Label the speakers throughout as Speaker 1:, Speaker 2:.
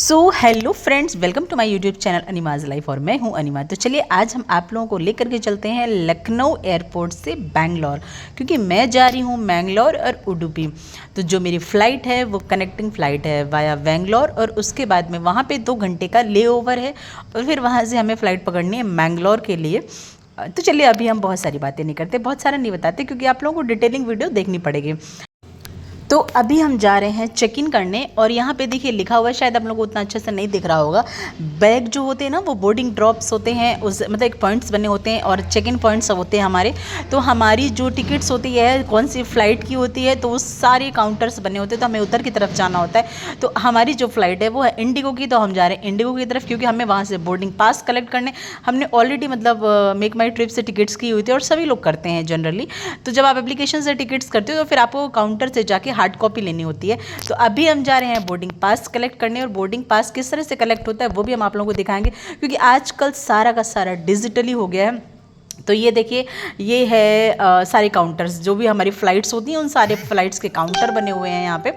Speaker 1: So hello friends, welcome to my YouTube channel अनिमाज life और मैं हूं अनिमा। तो चलिए आज हम आप लोगों को लेकर के चलते हैं लखनऊ एयरपोर्ट से बैंगलोर, क्योंकि मैं जा रही हूं मैंगलोर और उडुपी। तो जो मेरी फ़्लाइट है वो कनेक्टिंग फ़्लाइट है वाया बैंगलोर, और उसके बाद में वहां पे 2 घंटे का ले ओवर है और फिर वहां से हमें फ़्लाइट पकड़नी है मैंगलोर के लिए। तो चलिए अभी हम बहुत सारी बातें नहीं करते, बहुत सारा नहीं बताते, क्योंकि आप लोगों को डिटेलिंग वीडियो देखनी पड़ेगी। तो अभी हम जा रहे हैं चेक इन करने, और यहाँ पे देखिए लिखा हुआ है, शायद आप लोगों को उतना अच्छे से नहीं दिख रहा होगा। बैग जो होते हैं ना वो बोर्डिंग ड्रॉप्स होते हैं, उस मतलब एक पॉइंट्स बने होते हैं और चेक इन पॉइंट्स होते हैं हमारे। तो हमारी जो टिकट्स होती है कौन सी फ़्लाइट की होती है, तो वो सारे काउंटर्स बने होते हैं, तो हमें उधर की तरफ जाना होता है। तो हमारी जो फ़्लाइट है वो है इंडिगो की, तो हम जा रहे हैं इंडिगो की तरफ, क्योंकि हमें वहाँ से बोर्डिंग पास कलेक्ट करने। हमने ऑलरेडी मतलब मेक माई ट्रिप से टिकट्स की हुई थी, और सभी लोग करते हैं जनरली। तो जब आप एप्लीकेशन से टिकट्स करते हो तो फिर आपको काउंटर से जाके हार्ड कॉपी लेनी होती है। तो अभी हम जा रहे हैं बोर्डिंग पास कलेक्ट करने, और बोर्डिंग पास किस तरह से कलेक्ट होता है वो भी हम आप लोगों को दिखाएंगे, क्योंकि आजकल सारा का सारा डिजिटली हो गया है। तो ये देखिए, ये है सारे काउंटर्स, जो भी हमारी फ़्लाइट्स होती हैं उन सारे फ़्लाइट्स के काउंटर बने हुए हैं यहाँ पे।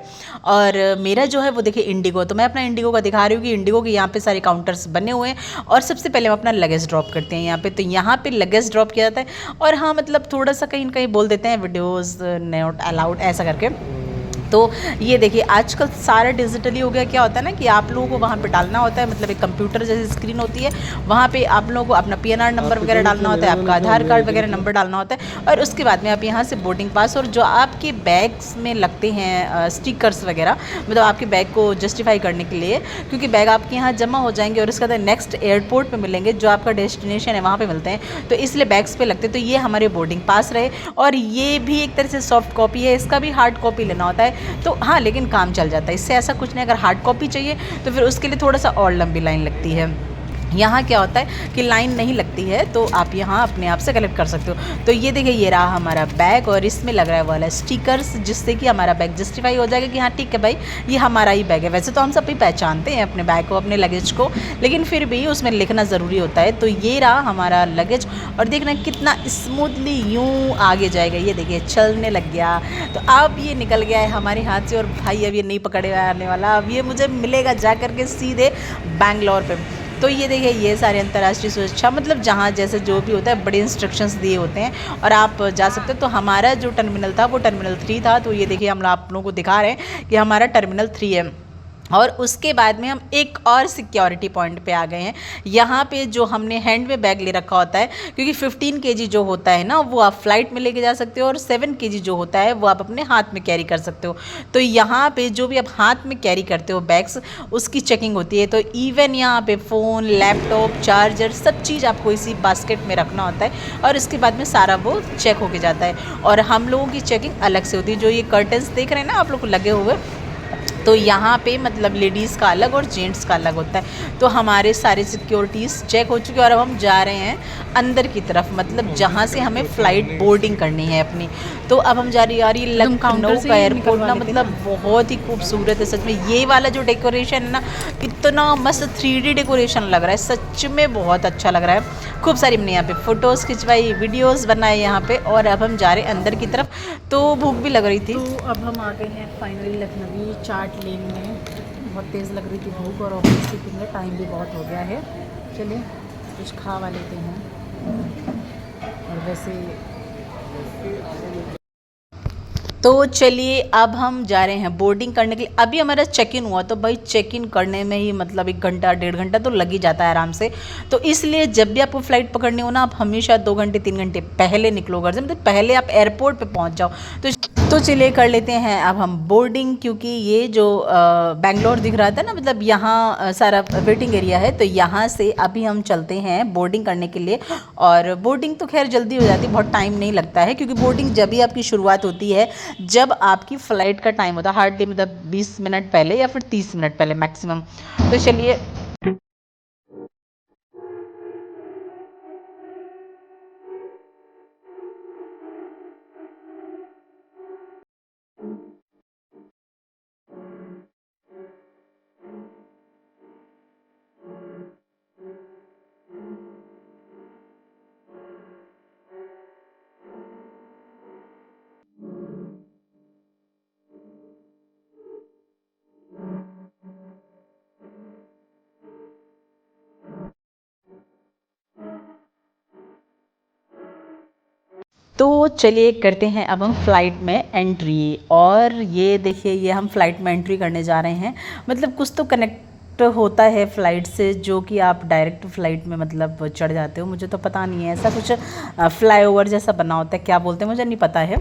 Speaker 1: और मेरा जो है वो देखिए इंडिगो, तो मैं अपना इंडिगो का दिखा रही हूँ कि इंडिगो के यहाँ पे सारे काउंटर्स बने हुए हैं। और सबसे पहले हम अपना लगेज ड्रॉप करते हैं यहाँ पे, तो यहाँ पे लगेज ड्रॉप किया जाता है। और हाँ, मतलब थोड़ा सा कहीं ना कहीं बोल देते हैं वीडियोज़ नॉट अलाउड ऐसा करके। तो ये देखिए आजकल सारा डिजिटली हो गया। क्या होता है ना कि आप लोगों को वहाँ पे डालना होता है, मतलब एक कंप्यूटर जैसी स्क्रीन होती है, वहाँ पे आप लोगों को अपना पीएनआर नंबर वगैरह डालना होता है, आपका आधार कार्ड वगैरह नंबर डालना होता है, और उसके बाद में आप यहाँ से बोर्डिंग पास और जो आपके बैग्स में लगते हैं स्टिकर्स वगैरह, मतलब आपके बैग को जस्टिफाई करने के लिए, क्योंकि बैग आपके यहाँ जमा हो जाएंगे और उसके बाद नेक्स्ट एयरपोर्ट पर मिलेंगे, जो आपका डेस्टिनेशन है वहाँ पर मिलते हैं, तो इसलिए बैग्स पे लगते हैं। तो ये हमारे बोर्डिंग पास रहे, और ये भी एक तरह से सॉफ्ट कॉपी है, इसका भी हार्ड कॉपी लेना होता है। तो हाँ, लेकिन काम चल जाता है इससे, ऐसा कुछ नहीं। अगर हार्ड कॉपी चाहिए तो फिर उसके लिए थोड़ा सा और लंबी लाइन लगती है। यहाँ क्या होता है कि लाइन नहीं लगती है, तो आप यहाँ अपने आप से कलेक्ट कर सकते हो। तो ये देखिए, ये रहा हमारा बैग, और इसमें लग रहा है वाला स्टिकर्स, जिससे कि हमारा बैग जस्टिफाई हो जाएगा कि हाँ ठीक है भाई, ये हमारा ही बैग है। वैसे तो हम सब भी पहचानते हैं अपने बैग को, अपने लगेज को, लेकिन फिर भी उसमें लिखना ज़रूरी होता है। तो ये रहा हमारा लगेज, और देखना कितना स्मूथली यूँ आगे जाएगा। ये देखिए चलने लग गया। तो अब ये निकल गया है हमारे हाथ से, और भाई अब ये नहीं पकड़े आने वाला, अब ये मुझे मिलेगा जा करके सीधे बैंगलोर पे। तो ये देखिए, ये सारे अंतर्राष्ट्रीय सुरक्षा, मतलब जहाँ जैसे जो भी होता है बड़े इंस्ट्रक्शंस दिए होते हैं और आप जा सकते हो। तो हमारा जो टर्मिनल था वो टर्मिनल 3 था। तो ये देखिए, हम आप लोगों को दिखा रहे हैं कि हमारा टर्मिनल 3 है। और उसके बाद में हम एक और सिक्योरिटी पॉइंट पे आ गए हैं। यहाँ पे जो हमने हैंड में बैग ले रखा होता है, क्योंकि 15 केजी जो होता है ना वो आप फ्लाइट में लेके जा सकते हो, और 7 केजी जो होता है वो आप अपने हाथ में कैरी कर सकते हो। तो यहाँ पे जो भी आप हाथ में कैरी करते हो बैग्स, उसकी चेकिंग होती है। तो इवन यहाँ पे फ़ोन, लैपटॉप, चार्जर, सब चीज़ आपको इसी बास्केट में रखना होता है, और इसके बाद में सारा वो चेक होके जाता है। और हम लोगों की चेकिंग अलग से होती है। जो ये कर्टन्स देख रहे हैं ना आप लोग को लगे हुए, तो यहाँ पे मतलब लेडीज़ का अलग और जेंट्स का अलग होता है। तो हमारे सारे सिक्योरिटीज़ चेक हो चुके हैं, और अब हम जा रहे हैं अंदर की तरफ, मतलब जहाँ से हमें फ़्लाइट बोर्डिंग करनी है अपनी। तो अब हम जा रही यार, ये लखनऊ का एयरपोर्ट ना मतलब बहुत ही खूबसूरत है सच में। ये वाला जो डेकोरेशन है ना, इतना मस्त 3D डेकोरेशन लग रहा है, सच में बहुत अच्छा लग रहा है। खूब सारी हमने यहाँ पे फ़ोटोज़ खिंचवाई, वीडियोज़ बनाए यहाँ पे, और अब हम जा रहे हैं अंदर की तरफ। तो भूख भी लग रही थी, तो अब हम आ गए हैं फाइनली लखनवी चाट लेन में। बहुत तेज़ लग रही थी भूख, और ऑफिस के टाइम भी बहुत हो गया है। चलिए कुछ खा वा लेते हैं। और वैसे तो चलिए अब हम जा रहे हैं बोर्डिंग करने के लिए। अभी हमारा चेक इन हुआ, तो भाई चेक इन करने में ही मतलब 1 घंटा 1.5 घंटा तो लग ही जाता है आराम से। तो इसलिए जब भी आपको फ्लाइट पकड़नी हो ना, आप हमेशा 2 घंटे 3 घंटे पहले निकलो घर से, मतलब पहले आप एयरपोर्ट पे पहुंच जाओ। तो चलिए कर लेते हैं अब हम बोर्डिंग, क्योंकि ये जो बैंगलोर दिख रहा था ना, मतलब यहाँ सारा वेटिंग एरिया है। तो यहाँ से अभी हम चलते हैं बोर्डिंग करने के लिए। और बोर्डिंग तो खैर जल्दी हो जाती है, बहुत टाइम नहीं लगता है, क्योंकि बोर्डिंग जब भी आपकी शुरुआत होती है जब आपकी फ़्लाइट का टाइम होता है, हार्डली मतलब 20 मिनट पहले या फिर 30 मिनट पहले मैक्सिमम। तो चलिए तो चलिए करते हैं अब हम फ़्लाइट में एंट्री। और ये देखिए, ये हम फ़्लाइट में एंट्री करने जा रहे हैं। मतलब कुछ तो कनेक्ट होता है फ़्लाइट से, जो कि आप डायरेक्ट फ़्लाइट में मतलब चढ़ जाते हो। मुझे तो पता नहीं है, ऐसा कुछ फ्लाईओवर जैसा बना होता है, क्या बोलते हैं मुझे नहीं पता है।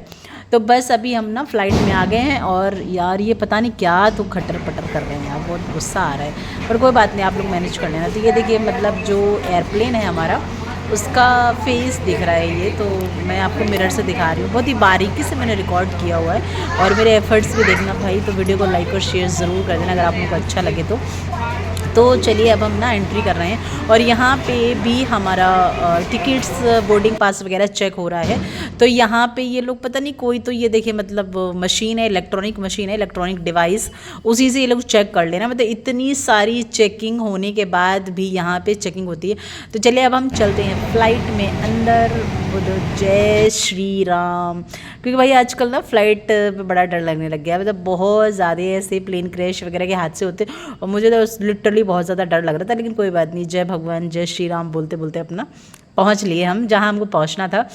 Speaker 1: तो बस अभी हम ना फ़्लाइट में आ गए हैं। और यार ये पता नहीं क्या तो खटर पटर कर रहे हैं यार, बहुत गुस्सा आ रहा है, पर कोई बात नहीं, आप लोग मैनेज कर लेना। तो ये देखिए, मतलब जो एयरप्लेन है हमारा, उसका फेस दिख रहा है ये, तो मैं आपको मिरर से दिखा रही हूँ। बहुत ही बारीकी से मैंने रिकॉर्ड किया हुआ है, और मेरे एफर्ट्स भी देखना भाई। तो वीडियो को लाइक और शेयर ज़रूर कर देना अगर आप लोगों को अच्छा लगे तो चलिए अब हम ना एंट्री कर रहे हैं। और यहाँ पे भी हमारा टिकट्स, बोर्डिंग पास वगैरह चेक हो रहा है। तो यहाँ पे ये लोग पता नहीं, कोई तो ये देखिए, मतलब मशीन है, इलेक्ट्रॉनिक मशीन है, इलेक्ट्रॉनिक डिवाइस, उसी से ये लोग चेक कर लेना। मतलब इतनी सारी चेकिंग होने के बाद भी यहाँ पे चेकिंग होती है। तो चलिए अब हम चलते हैं फ़्लाइट में अंदर। बोलो जय श्री राम। क्योंकि भाई आजकल ना फ़्लाइट पे बड़ा डर लगने लग गया है। मतलब बहुत ज़्यादा ऐसे प्लेन क्रैश वगैरह के हादसे होते, और मुझे तो लिटरली बहुत ज़्यादा डर लग रहा था। लेकिन कोई बात नहीं, जय भगवान जय श्री राम बोलते बोलते अपना पहुँच लिए हम जहाँ हमको पहुँचना था।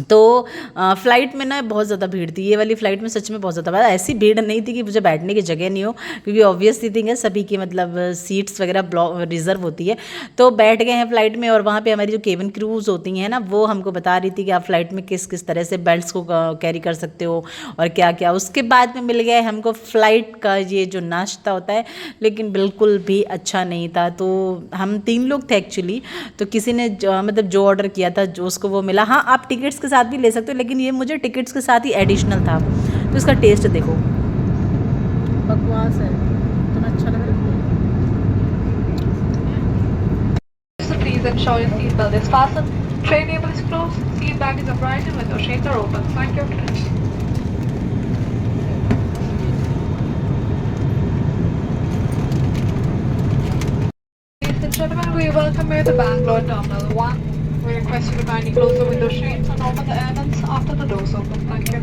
Speaker 1: तो फ़्लाइट में ना बहुत ज़्यादा भीड़ थी। ये वाली फ़्लाइट में सच में बहुत ज़्यादा, ऐसी भीड़ नहीं थी कि मुझे बैठने की जगह नहीं हो, क्योंकि ऑब्वियस सी थिंग है, सभी की मतलब सीट्स वगैरह ब्लॉक रिज़र्व होती है। तो बैठ गए हैं फ़्लाइट में। और वहाँ पे हमारी जो केबिन क्रूज़ होती हैं ना, वो हमको बता रही थी कि आप फ़्लाइट में किस किस तरह से बेल्ट्स को कैरी कर सकते हो और क्या क्या। उसके बाद में मिल गया है हमको फ़्लाइट का ये जो नाश्ता होता है, लेकिन बिल्कुल भी अच्छा नहीं था। तो हम 3 लोग थे एक्चुअली। तो किसी ने मतलब जो ऑर्डर किया था, जो उसको वो मिला। हाँ, आप टिकट्स के साथ भी ले सकते हो, लेकिन ये मुझे टिकट्स के साथ ही एडिशनल था। तो इसका टेस्ट देखो, बकवास है। तुम्हें अच्छा लग रहा है?
Speaker 2: So please ensure your seatbelt is fastened, tray table is closed, seat back is upright and window shades are open. Thank you. Ladies and gentlemen, we welcome you to Bangalore Terminal 1. We request you to kindly close the window shades and open the air vents after the doors open. Thank you.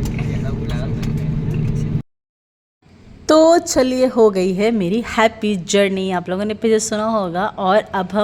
Speaker 1: तो चलिए, हो गई है मेरी happy journey. आप लोगों ने पीछे सुना होगा। और अब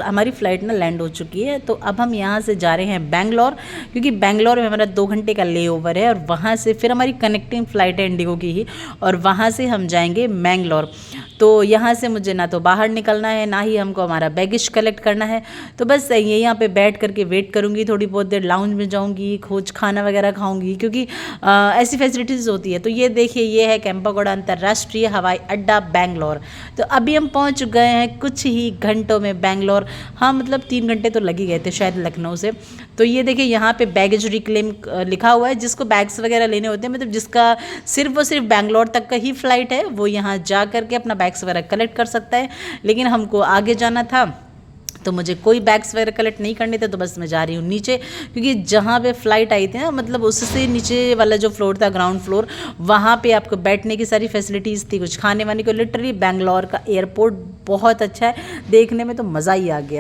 Speaker 1: हमारी फ़्लाइट ना लैंड हो चुकी है। तो अब हम यहाँ से जा रहे हैं बैंगलोर, क्योंकि बैंगलोर में हमारा 2 घंटे का ले ओवर है। और वहाँ से फिर हमारी कनेक्टिंग फ़्लाइट है इंडिगो की ही, और वहाँ से हम जाएंगे मैंगलोर। तो यहाँ से मुझे ना तो बाहर निकलना है, ना ही हमको हमारा बैगेज कलेक्ट करना है। तो बस ये यहाँ पे बैठ करके वेट करूँगी, थोड़ी बहुत देर लाउंज में जाऊँगी, कुछ खाना वगैरह खाऊँगी, क्योंकि ऐसी फैसिलिटीज़ होती है। तो ये देखिए, ये है केंपेगौड़ा अंतर्राष्ट्रीय हवाई अड्डा बैंगलोर। तो अभी हम पहुँच गए हैं कुछ ही घंटों में बैंगलोर। हाँ, मतलब 3 घंटे तो लग ही गए थे शायद लखनऊ से। तो ये देखिए, यहाँ पे बैगेज रिक्लेम लिखा हुआ है। जिसको बैग्स वगैरह लेने होते हैं, मतलब जिसका सिर्फ और सिर्फ बैंगलोर तक का ही फ़्लाइट है, वो यहाँ जा करके अपना बैग्स वगैरह कलेक्ट कर सकता है। लेकिन हमको आगे जाना था, तो मुझे कोई बैग्स वगैरह कलेक्ट नहीं करने थे। तो बस मैं जा रही हूँ नीचे, क्योंकि जहाँ पे फ़्लाइट आई थी ना, मतलब उससे नीचे वाला जो फ्लोर था, ग्राउंड फ्लोर, वहाँ पे आपको बैठने की सारी फैसिलिटीज़ थी, कुछ खाने वाने को। लिटरली बैंगलोर का एयरपोर्ट बहुत अच्छा है, देखने में तो मज़ा ही आ गया।